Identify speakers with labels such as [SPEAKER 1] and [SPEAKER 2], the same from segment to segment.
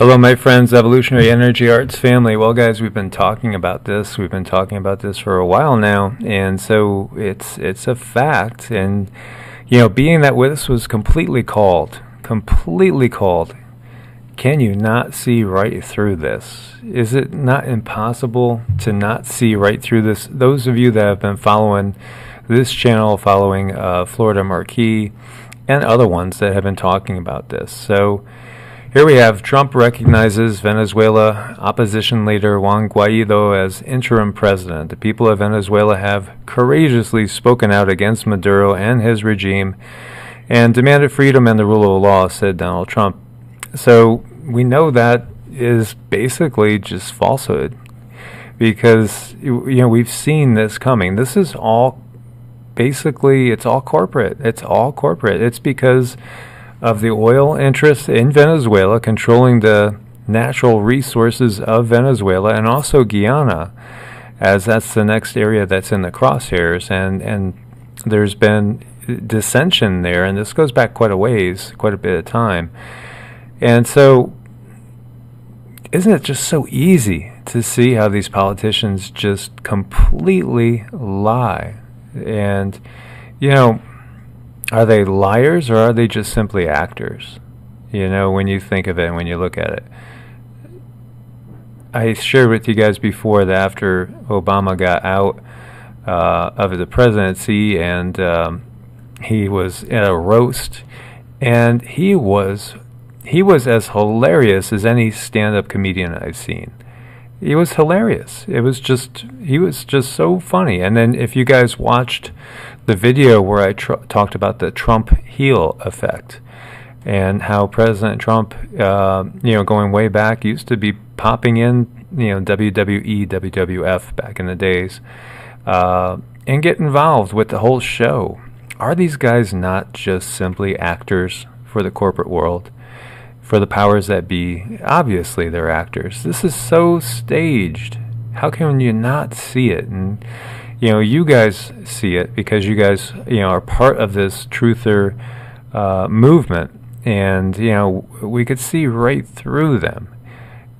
[SPEAKER 1] Hello, my friends, Evolutionary Energy Arts family. Well, guys, we've been talking about this. We've been talking about this for a while now, and so it's a fact. And being that this was completely called, can you not see right through this? Is it not impossible to not see right through this? Those of you that have been following this channel, following Florida Marquis, and other ones that have been talking about this. So here we have Trump recognizes Venezuela opposition leader Juan Guaido as interim president. The people of Venezuela have courageously spoken out against Maduro and his regime and demanded freedom and the rule of law, said Donald Trump. So we know that is basically just falsehood, because we've seen this coming. This is all basically, it's all corporate. It's because of the oil interests in Venezuela controlling the natural resources of Venezuela, and also Guyana, as that's the next area that's in the crosshairs, and there's been dissension there, and this goes back quite a bit of time. And so isn't it just so easy to see how these politicians just completely lie? And are they liars, or are they just simply actors? When you think of it and when you look at it. I shared with you guys before that after Obama got out of the presidency, and he was in a roast, and he was as hilarious as any stand-up comedian I've seen. He was hilarious. He was just so funny. And then if you guys watched the video where I talked about the Trump heel effect, and how President Trump, going way back, used to be popping in, WWE, WWF back in the days, and get involved with the whole show. Are these guys not just simply actors for the corporate world, for the powers that be? Obviously they're actors. This is so staged. How can you not see it? And you guys see it because you guys are part of this truther movement, and we could see right through them.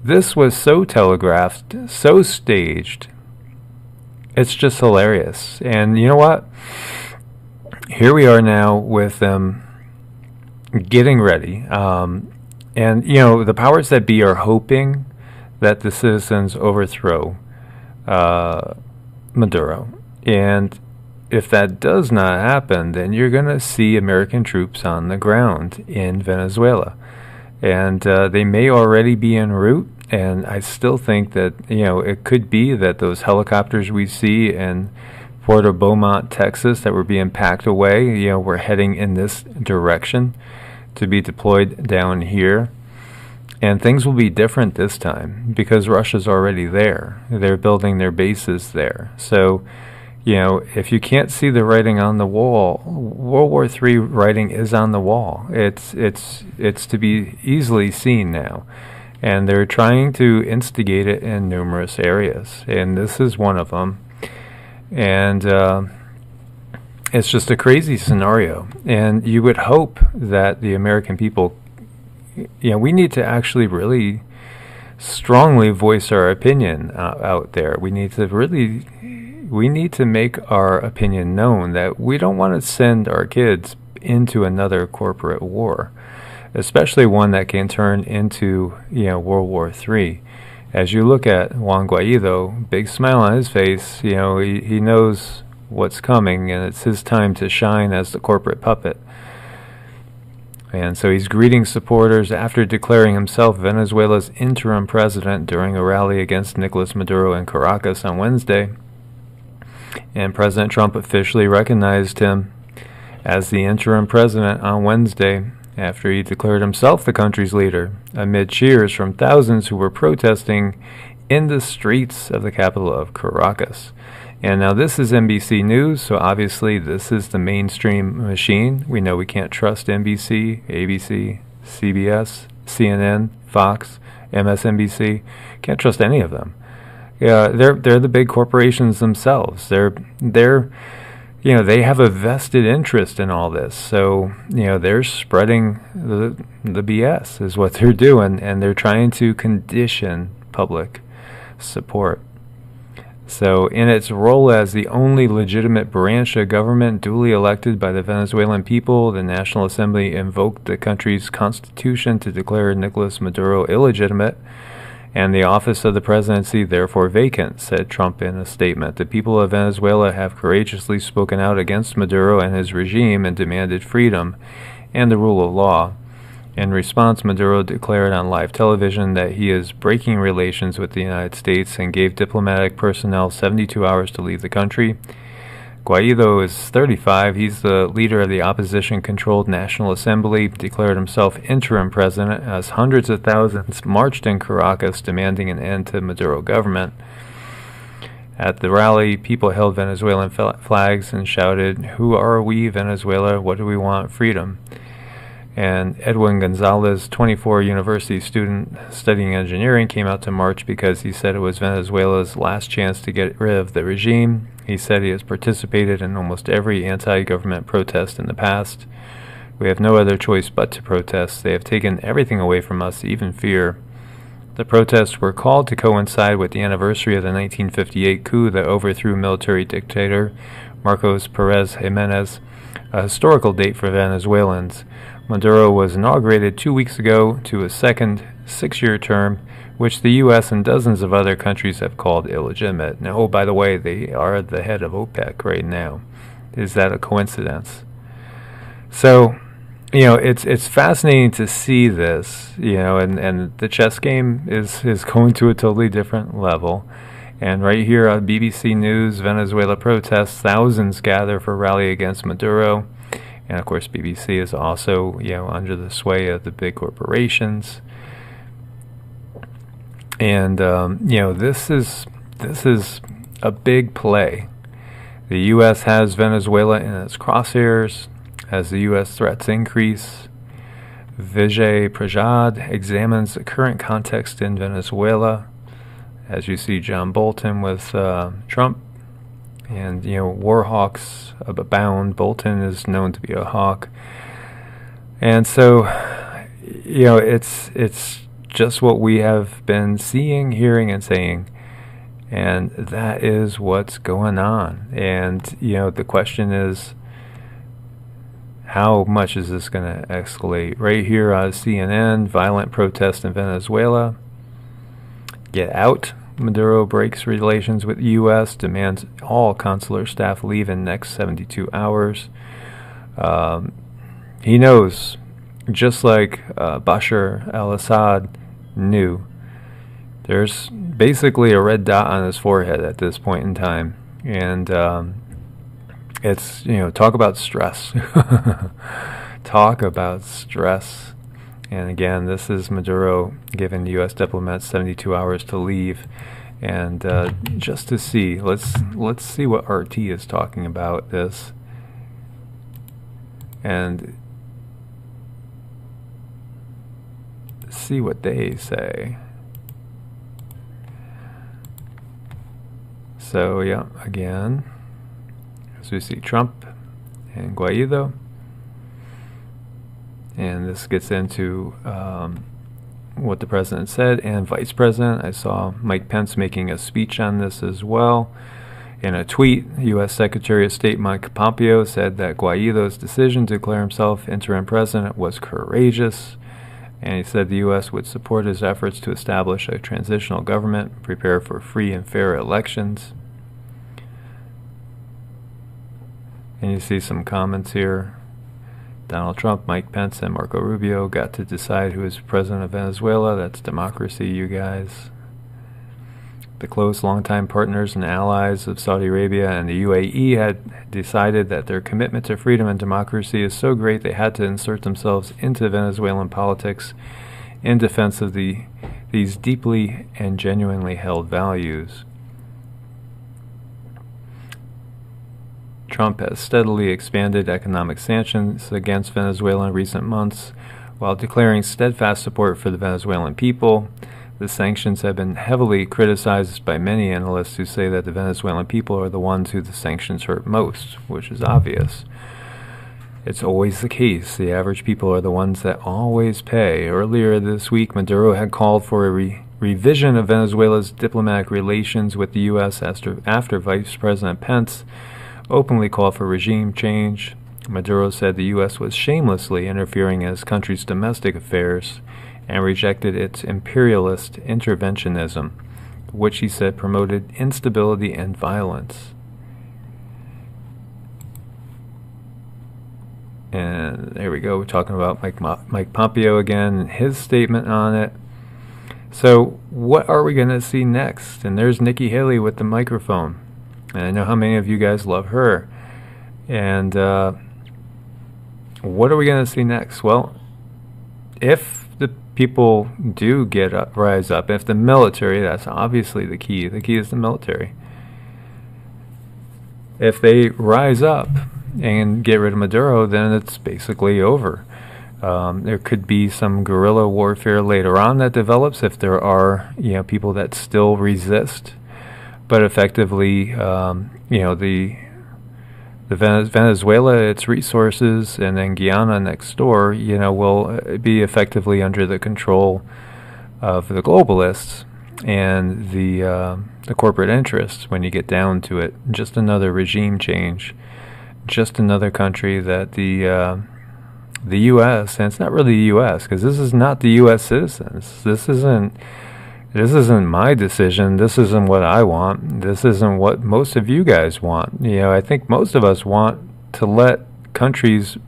[SPEAKER 1] This was so telegraphed, so staged. It's just hilarious. And you know what? Here we are now with them getting ready. And, the powers that be are hoping that the citizens overthrow Maduro. And if that does not happen, then you're going to see American troops on the ground in Venezuela. And they may already be en route. And I still think that, it could be that those helicopters we see in Puerto Beaumont, Texas, that were being packed away, we're heading in this direction to be deployed down here. And things will be different this time because Russia's already there. They're building their bases there. So, if you can't see the writing on the wall, World War III writing is on the wall. It's to be easily seen now. And they're trying to instigate it in numerous areas. And this is one of them. And it's just a crazy scenario. And you would hope that the American people, we need to actually really strongly voice our opinion out there. We need to make our opinion known that we don't want to send our kids into another corporate war, especially one that can turn into World War III. As you look at Juan Guaido, big smile on his face, he knows what's coming, and it's his time to shine as the corporate puppet. And so he's greeting supporters after declaring himself Venezuela's interim president during a rally against Nicolas Maduro in Caracas on Wednesday. And President Trump officially recognized him as the interim president on Wednesday after he declared himself the country's leader, amid cheers from thousands who were protesting in the streets of the capital of Caracas. And now this is NBC News, so obviously this is the mainstream machine. We know we can't trust NBC, ABC, CBS, CNN, Fox, MSNBC. Can't trust any of them. Yeah, they're the big corporations themselves. They're they have a vested interest in all this. So, they're spreading the BS is what they're doing, and they're trying to condition public support. So, in its role as the only legitimate branch of government duly elected by the Venezuelan people, the National Assembly invoked the country's constitution to declare Nicolas Maduro illegitimate and the office of the presidency therefore vacant, said Trump in a statement. The people of Venezuela have courageously spoken out against Maduro and his regime and demanded freedom and the rule of law. In response, Maduro declared on live television that he is breaking relations with the United States and gave diplomatic personnel 72 hours to leave the country. Guaido is 35. He's the leader of the opposition-controlled National Assembly, declared himself interim president as hundreds of thousands marched in Caracas demanding an end to Maduro government. At the rally, people held Venezuelan flags and shouted, "Who are we, Venezuela? What do we want? Freedom." And Edwin Gonzalez, 24 university student studying engineering, came out to march because he said it was Venezuela's last chance to get rid of the regime. He said he has participated in almost every anti-government protest in the past. We have no other choice but to protest. They have taken everything away from us, even fear. The protests were called to coincide with the anniversary of the 1958 coup that overthrew military dictator Marcos Pérez Jiménez, a historical date for Venezuelans. Maduro was inaugurated 2 weeks ago to a second 6-year term, which the U.S. and dozens of other countries have called illegitimate. Now, oh, by the way, they are the head of OPEC right now. Is that a coincidence? So, it's fascinating to see this, and the chess game is going to a totally different level. And right here on BBC News, Venezuela protests, thousands gather for rally against Maduro. And of course, BBC is also, under the sway of the big corporations. And this is a big play. The U.S. has Venezuela in its crosshairs as the U.S. threats increase. Vijay Prasad examines the current context in Venezuela. As you see, John Bolton with Trump. And, war hawks abound. Bolton is known to be a hawk. And so, it's just what we have been seeing, hearing, and saying. And that is what's going on. And, the question is, how much is this going to escalate? Right here on CNN, violent protest in Venezuela. Get out. Maduro breaks relations with the U.S., demands all consular staff leave in next 72 hours. He knows, just like Bashar al-Assad knew, there's basically a red dot on his forehead at this point in time. And it's, talk about stress. Talk about stress. And again, this is Maduro giving U.S. diplomats 72 hours to leave. And just to see, let's see what RT is talking about this. And see what they say. So yeah, again, as we see Trump and Guaido. And this gets into what the president said and vice president. I saw Mike Pence making a speech on this as well. In a tweet, U.S. Secretary of State Mike Pompeo said that Guaido's decision to declare himself interim president was courageous. And he said the U.S. would support his efforts to establish a transitional government, prepare for free and fair elections. And you see some comments here. Donald Trump, Mike Pence, and Marco Rubio got to decide who is president of Venezuela. That's democracy, you guys. The close longtime partners and allies of Saudi Arabia and the UAE had decided that their commitment to freedom and democracy is so great they had to insert themselves into Venezuelan politics in defense of these deeply and genuinely held values. Trump has steadily expanded economic sanctions against Venezuela in recent months, while declaring steadfast support for the Venezuelan people. The sanctions have been heavily criticized by many analysts who say that the Venezuelan people are the ones who the sanctions hurt most, which is obvious. It's always the case. The average people are the ones that always pay. Earlier this week, Maduro had called for a revision of Venezuela's diplomatic relations with the U.S. after Vice President Pence openly called for regime change. Maduro said the U.S. was shamelessly interfering in his country's domestic affairs and rejected its imperialist interventionism, which he said promoted instability and violence. And there we go, we're talking about Mike Pompeo again, and his statement on it. So what are we going to see next? And there's Nikki Haley with the microphone. And I know how many of you guys love her. And what are we going to see next? Well, if the people do rise up, if the military, that's obviously the key is the military. If they rise up and get rid of Maduro, then it's basically over. There could be some guerrilla warfare later on that develops if there are, people that still resist. But effectively, the Venezuela, its resources, and then Guyana next door, will be effectively under the control of the globalists and the corporate interests. When you get down to it, just another regime change, just another country that the U.S. and it's not really the U.S. because this is not the U.S. citizens. This isn't my decision. This isn't what I want. This isn't what most of you guys want. I think most of us want to let countries,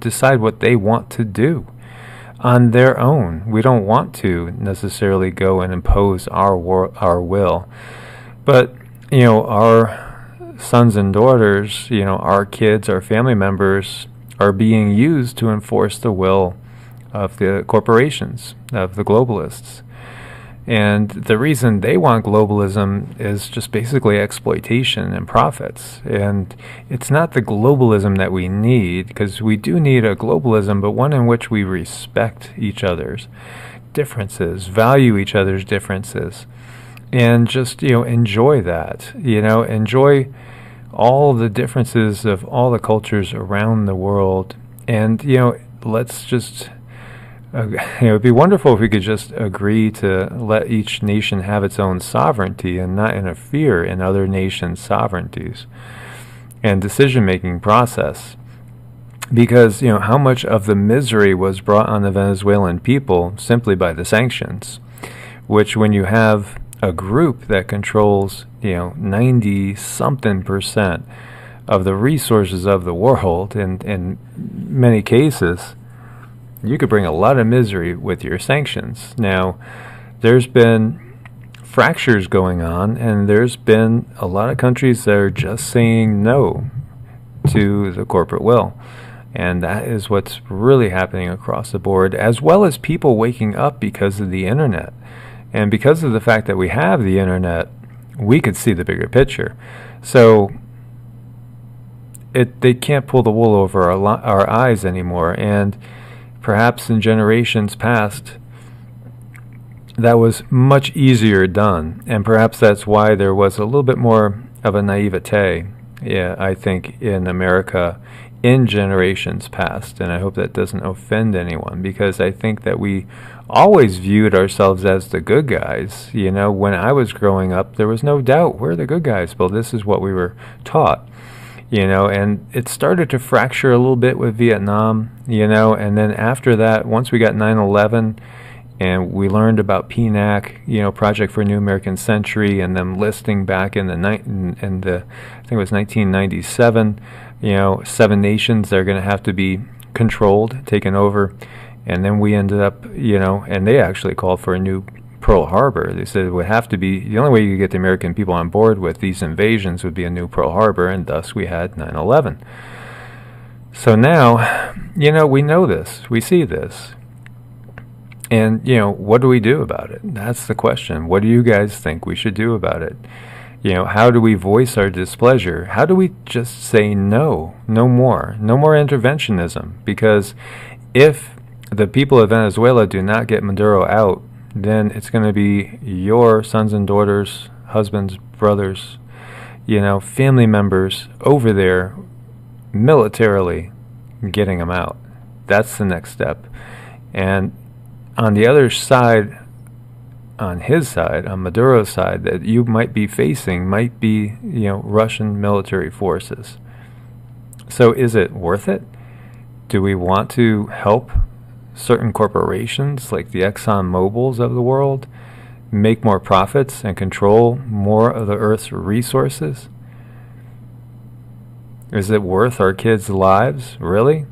[SPEAKER 1] decide what they want to do on their own. We don't want to necessarily go and impose our will. But, our sons and daughters, our kids, our family members are being used to enforce the will of the corporations, of the globalists. And the reason they want globalism is just basically exploitation and profits. And it's not the globalism that we need, because we do need a globalism, but one in which we respect each other's differences, value each other's differences, and just, enjoy that. Enjoy all the differences of all the cultures around the world. And, let's just... it'd be wonderful if we could just agree to let each nation have its own sovereignty and not interfere in other nations' sovereignties and decision-making process. Because, how much of the misery was brought on the Venezuelan people simply by the sanctions, which when you have a group that controls, 90-something% of the resources of the world, and in many cases, you could bring a lot of misery with your sanctions. Now, there's been fractures going on, and there's been a lot of countries that are just saying no to the corporate will. And that is what's really happening across the board, as well as people waking up because of the internet. And because of the fact that we have the internet, we could see the bigger picture. So they can't pull the wool over our eyes anymore. And perhaps in generations past, that was much easier done. And perhaps that's why there was a little bit more of a naivete, I think, in America in generations past. And I hope that doesn't offend anyone, because I think that we always viewed ourselves as the good guys. When I was growing up, there was no doubt we're the good guys. Well, this is what we were taught. And it started to fracture a little bit with Vietnam, and then after that, once we got 9/11 and we learned about PNAC, Project for a New American Century, and them listing back in the I think it was 1997, 7 nations that are going to have to be controlled, taken over, and then we ended up, and they actually called for a new Pearl Harbor. They said it would have to be, the only way you could get the American people on board with these invasions would be a new Pearl Harbor, and thus we had 9/11. So now, we know this, we see this. And, what do we do about it? That's the question. What do you guys think we should do about it? How do we voice our displeasure? How do we just say no more interventionism? Because if the people of Venezuela do not get Maduro out, then it's going to be your sons and daughters, husbands, brothers, family members over there militarily getting them out. That's the next step. And on the other side, on his side, on Maduro's side, that you might be facing might be, Russian military forces. So is it worth it? Do we want to help certain corporations like the Exxon Mobils of the world make more profits and control more of the Earth's resources? Is it worth our kids' lives, really?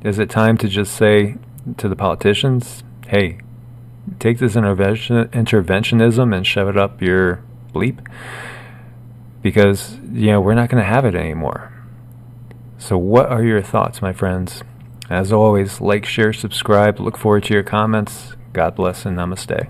[SPEAKER 1] Is it time to just say to the politicians, hey, take this interventionism and shove it up your bleep? Because, we're not going to have it anymore. So what are your thoughts, my friends? As always, like, share, subscribe. Look forward to your comments. God bless and namaste.